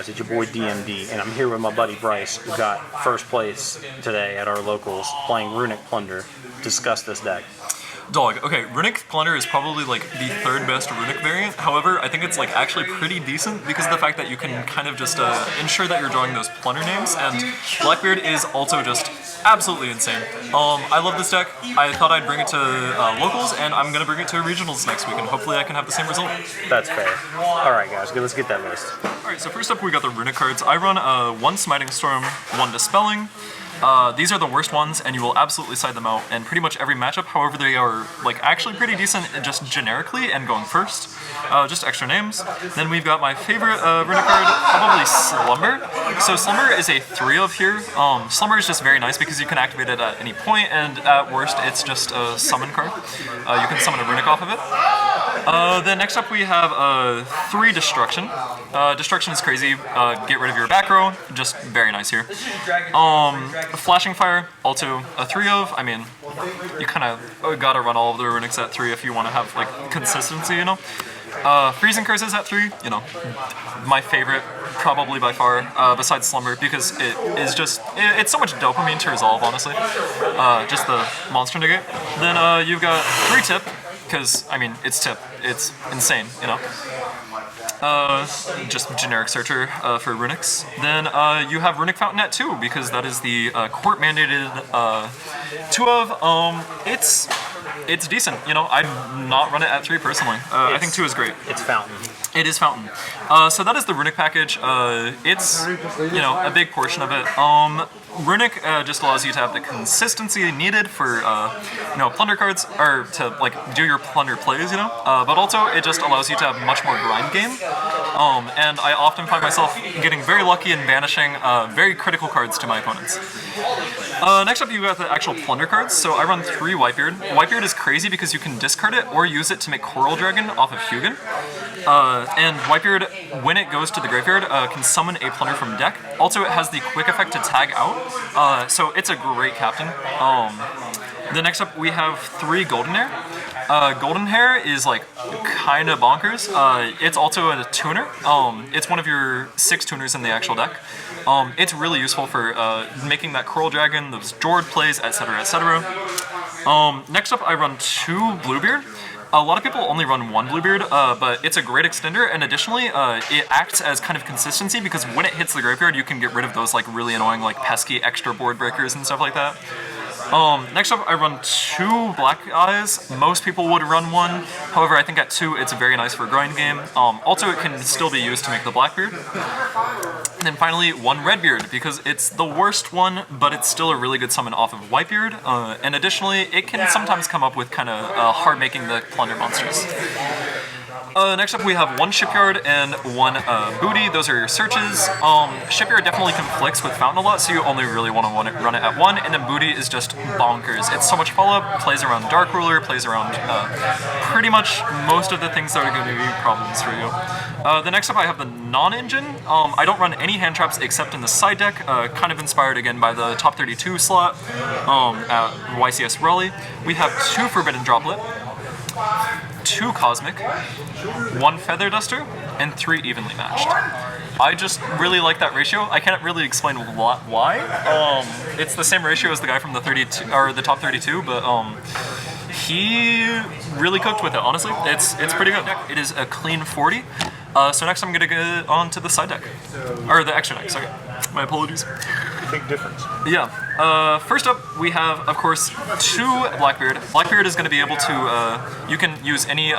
guys? It's your boy DMD, and I'm here with my buddy Bryce, who got first place today at our locals playing Runick Plunder. Discuss this deck. Dog, okay, Runick Plunder is probably like the third best Runick variant. However, I think it's like actually pretty decent because of the fact that you can kind of just ensure that you're drawing those Plunder names, and Blackbeard is also just absolutely insane. I love this deck. I thought I'd bring it to locals, and I'm gonna bring it to regionals next week, and hopefully I can have the same result. That's fair. Alright guys, let's get that list. Alright, so first up we got the Runick cards. I run 1 Smiting Storm, 1 Dispelling. These are the worst ones, and you will absolutely side them out in pretty much every matchup. However, they are like actually pretty decent just generically and going first. Just extra names. Then we've got my favorite Runick card, probably Slumber. So Slumber is a 3-of here. Slumber is just very nice because you can activate it at any point, and at worst, it's just a summon card. You can summon a Runick off of it. Then next up we have 3 Destruction. Destruction is crazy. Get rid of your back row. Just very nice here. Flashing Fire, also a 3-of. I mean, you kind of gotta run all of the Runicks at 3 if you want to have like consistency, you know. Freezing Curses at 3, you know, my favorite probably by far, besides Slumber, because it is just, it's so much dopamine to resolve, honestly. Just the monster negate. Then you've got 3 Tip, because, I mean, it's Tip. It's insane, you know. Just generic searcher for Runicks. Then you have Runick Fountain at 2, because that is the court-mandated 2-of. It's decent, you know. I'd not run it at 3 personally. I think 2 is great. It's Fountain. It is Fountain. So that is the Runick package. It's, you know, a big portion of it. Runick just allows you to have the consistency needed for, you know, Plunder cards, or to, like, do your Plunder plays, you know? But also, it just allows you to have much more grind game. And I often find myself getting very lucky in banishing very critical cards to my opponents. Next up, you got the actual Plunder cards. So I run 3 Whitebeard. Whitebeard is crazy because you can discard it or use it to make Coral Dragon off of Hugin. And Whitebeard, when it goes to the graveyard, can summon a Plunder from deck. Also, it has the quick effect to tag out, so it's a great captain. Then next up, we have 3 Golden Hair. Golden Hair is like kind of bonkers. It's also a tuner. It's one of your 6 tuners in the actual deck. It's really useful for making that Coral Dragon, those Jord plays, etc., etc. Next up, I run 2 Bluebeard. A lot of people only run 1 Bluebeard, but it's a great extender, and additionally, it acts as kind of consistency because when it hits the graveyard, you can get rid of those like really annoying, like pesky extra board breakers and stuff like that. Next up, I run 2 Black Eyes. Most people would run 1. However, I think at 2, it's very nice for a grind game. Also, it can still be used to make the Blackbeard. And then finally, 1 Redbeard, because it's the worst one, but it's still a really good summon off of Whitebeard. And additionally, it can sometimes come up with kind of hard making the Plunder monsters. Next up we have 1 Shipyard and 1 Booty. Those are your searches. Shipyard definitely conflicts with Fountain a lot, so you only really want to run it at 1, and then Booty is just bonkers. It's so much follow-up, plays around Dark Ruler, plays around pretty much most of the things that are going to be problems for you. The next up I have the Non-Engine. I don't run any hand traps except in the side deck, kind of inspired again by the top 32 slot at YCS Raleigh. We have 2 Forbidden Droplet, 2 Cosmic, 1 Feather Duster, and 3 Evenly Matched. I just really like that ratio. I can't really explain why. It's the same ratio as the guy from the 32 or the top 32, but he really cooked with it. Honestly, it's pretty good. It is a clean 40. So next I'm gonna get on to the side deck, or the extra deck. Sorry, my apologies. Big difference. Yeah. First up, we have, of course, 2 Blackbeard. Blackbeard is going to be able to, you can use any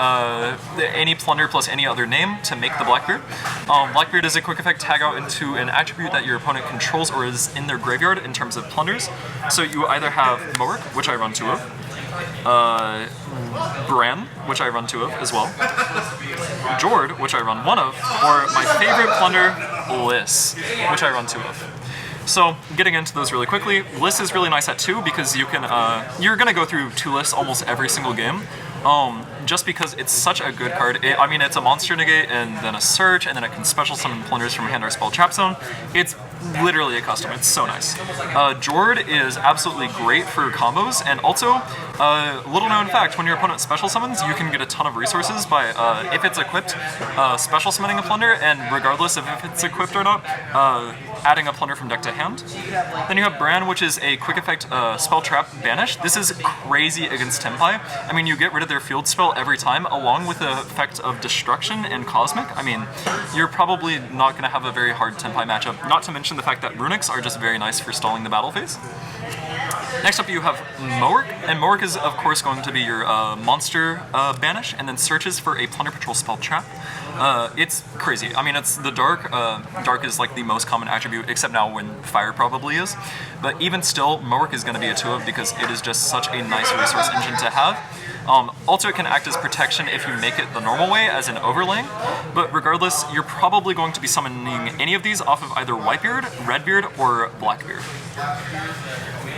Plunder plus any other name to make the Blackbeard. Blackbeard is a quick effect tag out into an attribute that your opponent controls or is in their graveyard in terms of Plunders. So you either have Morik, which I run 2 of, Bran, which I run 2 of as well, Jord, which I run 1 of, or my favorite Plunder, Liss, which I run 2 of. So, getting into those really quickly, Liss is really nice at 2 because you can, you're gonna go through 2 Liss almost every single game. Just because it's such a good card. I mean, it's a monster negate and then a search, and then it can special summon Plunders from hand or spell trap zone. It's literally a custom. It's so nice. Jord is absolutely great for combos, and also, little known fact, when your opponent special summons, you can get a ton of resources by, if it's equipped, special summoning a Plunder, and regardless of if it's equipped or not, adding a Plunder from deck to hand. Then you have Bran, which is a quick effect spell trap banish. This is crazy against Tempai. I mean, you get rid of their field spell every time, along with the effect of destruction and cosmic. I mean, you're probably not going to have a very hard Tempai matchup, not to mention the fact that Runicks are just very nice for stalling the battle phase. Next up you have Mowerk, and Mowerk is of course going to be your monster banish, and then searches for a Plunder Patrol spell trap. It's crazy. I mean, it's the Dark. Dark is like the most common attribute, except now when Fire probably is. But even still, Mowerk is going to be a 2-of because it is just such a nice resource engine to have. Also, it can act as protection if you make it the normal way, as an overlaying, but regardless, you're probably going to be summoning any of these off of either Whitebeard, Redbeard, or Blackbeard.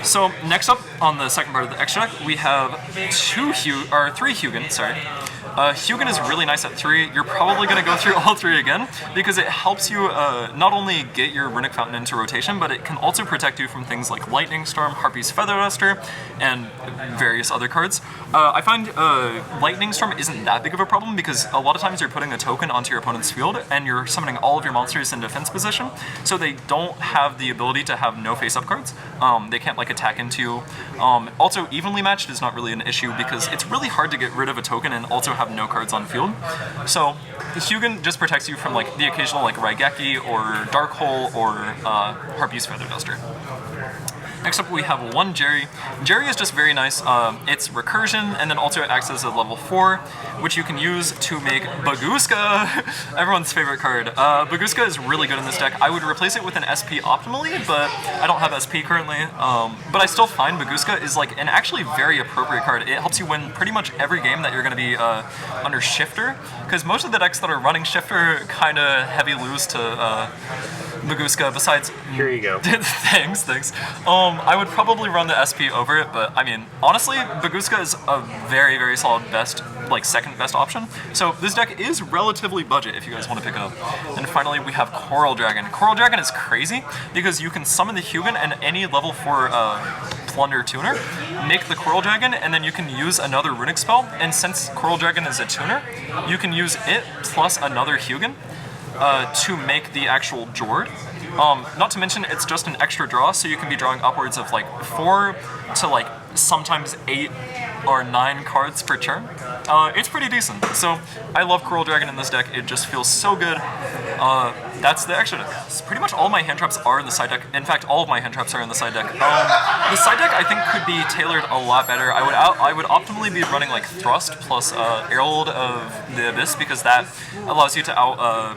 So next up on the second part of the extra deck, we have three Hugin, sorry. Hugin is really nice at 3. You're probably going to go through all 3 again, because it helps you not only get your Runick Fountain into rotation, but it can also protect you from things like Lightning Storm, Harpy's Feather Duster, and various other cards. I find Lightning Storm isn't that big of a problem, because a lot of times you're putting a token onto your opponent's field, and you're summoning all of your monsters in defense position, so they don't have the ability to have no face-up cards. They can't like attack into you. Also, evenly matched is not really an issue, because it's really hard to get rid of a token and also have no cards on field. So the Hugin just protects you from like the occasional like Raigeki or Dark Hole or Harpy's Feather Duster. Next up we have one Jerry. Jerry is just very nice. It's recursion, and then also it acts as a level 4, which you can use to make Baguska, everyone's favorite card. Baguska is really good in this deck. I would replace it with an SP optimally, but I don't have SP currently. But I still find Baguska is like an actually very appropriate card. It helps you win pretty much every game that you're going to be under Shifter, because most of the decks that are running Shifter kind of heavy lose to Baguska, besides... Here you go. Thanks. I would probably run the SP over it, but I mean, honestly, Baguska is a very, very solid second best option. So this deck is relatively budget if you guys want to pick it up. And finally, we have Coral Dragon. Coral Dragon is crazy because you can summon the Hugin and any level 4 Plunder tuner, make the Coral Dragon, and then you can use another Runick spell. And since Coral Dragon is a tuner, you can use it plus another Hugin to make the actual Jord. Not to mention, it's just an extra draw, so you can be drawing upwards of like 4 to like sometimes 8 or 9 cards per turn. It's pretty decent. So I love Coral Dragon in this deck. It just feels so good. That's the extra deck. Pretty much all my hand traps are in the side deck. In fact, all of my hand traps are in the side deck. The side deck I think could be tailored a lot better. I would optimally be running like Thrust plus Herald of the Abyss, because that allows you to out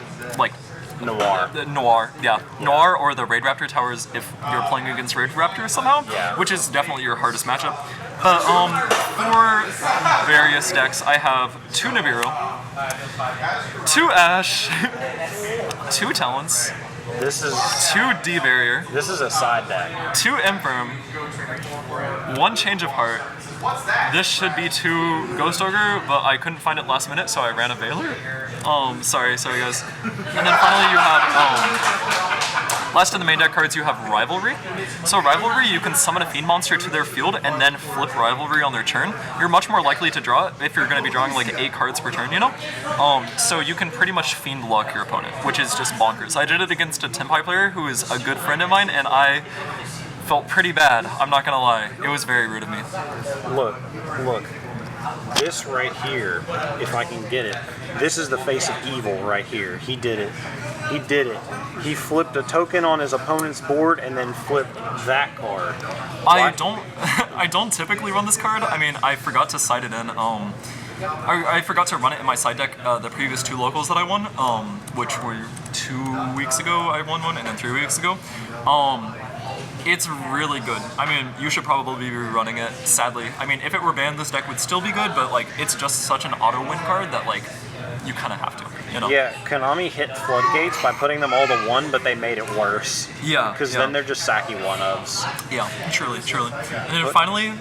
Noir, yeah. Noir or the Raid Raptor towers if you're playing against Raid Raptor somehow, which is definitely your hardest matchup. But for various decks, I have 2 Nibiru, 2 Ash, 2 Talents, This is 2 D-Barrier, this is a side deck. 2 Infirm, 1 Change of Heart. This should be 2 Ghost Ogre, but I couldn't find it last minute, so I ran a Veiler. Sorry guys. And then finally you have, last in the main deck cards, you have Rivalry. So Rivalry, you can summon a Fiend monster to their field and then flip Rivalry on their turn. You're much more likely to draw it if you're going to be drawing like 8 cards per turn, you know? So you can pretty much Fiend lock your opponent, which is just bonkers. I did it against a Tempai player who is a good friend of mine, and I felt pretty bad, I'm not gonna lie. It was very rude of me. Look. This right here, if I can get it, this is the face of evil right here. He did it. He flipped a token on his opponent's board and then flipped that card. I don't typically run this card. I mean, I forgot to side it in. I forgot to run it in my side deck the previous 2 locals that I won, which were 2 weeks ago I won one, and then 3 weeks ago. It's really good. I mean, you should probably be running it, sadly. I mean, if it were banned, this deck would still be good, but like, it's just such an auto-win card that like, you kind of have to, you know? Yeah, Konami hit Floodgates by putting them all to 1, but they made it worse. Yeah. Because then they're just sacky 1-ofs. Yeah, truly. And then finally,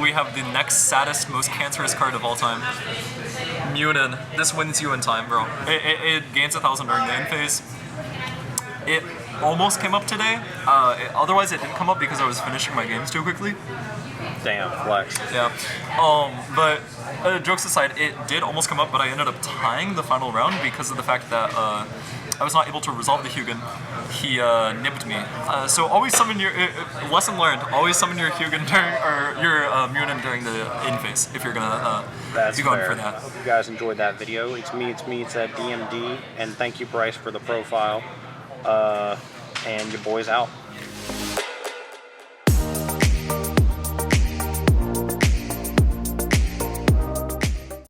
we have the next saddest, most cancerous card of all time. Munin. This wins you in time, bro. It gains 1,000 during the end phase. It almost came up today. Otherwise, it didn't come up because I was finishing my games too quickly. Damn, flex. Yeah. But jokes aside, it did almost come up, but I ended up tying the final round because of the fact that I was not able to resolve the Hugin. He nipped me. So always summon your lesson learned. Always summon your Hugin during or your Munin during the in phase if you're gonna That's be going fair. for that. I hope you guys enjoyed that video. It's me at DMD, and thank you, Bryce, for the profile. And your boy's out.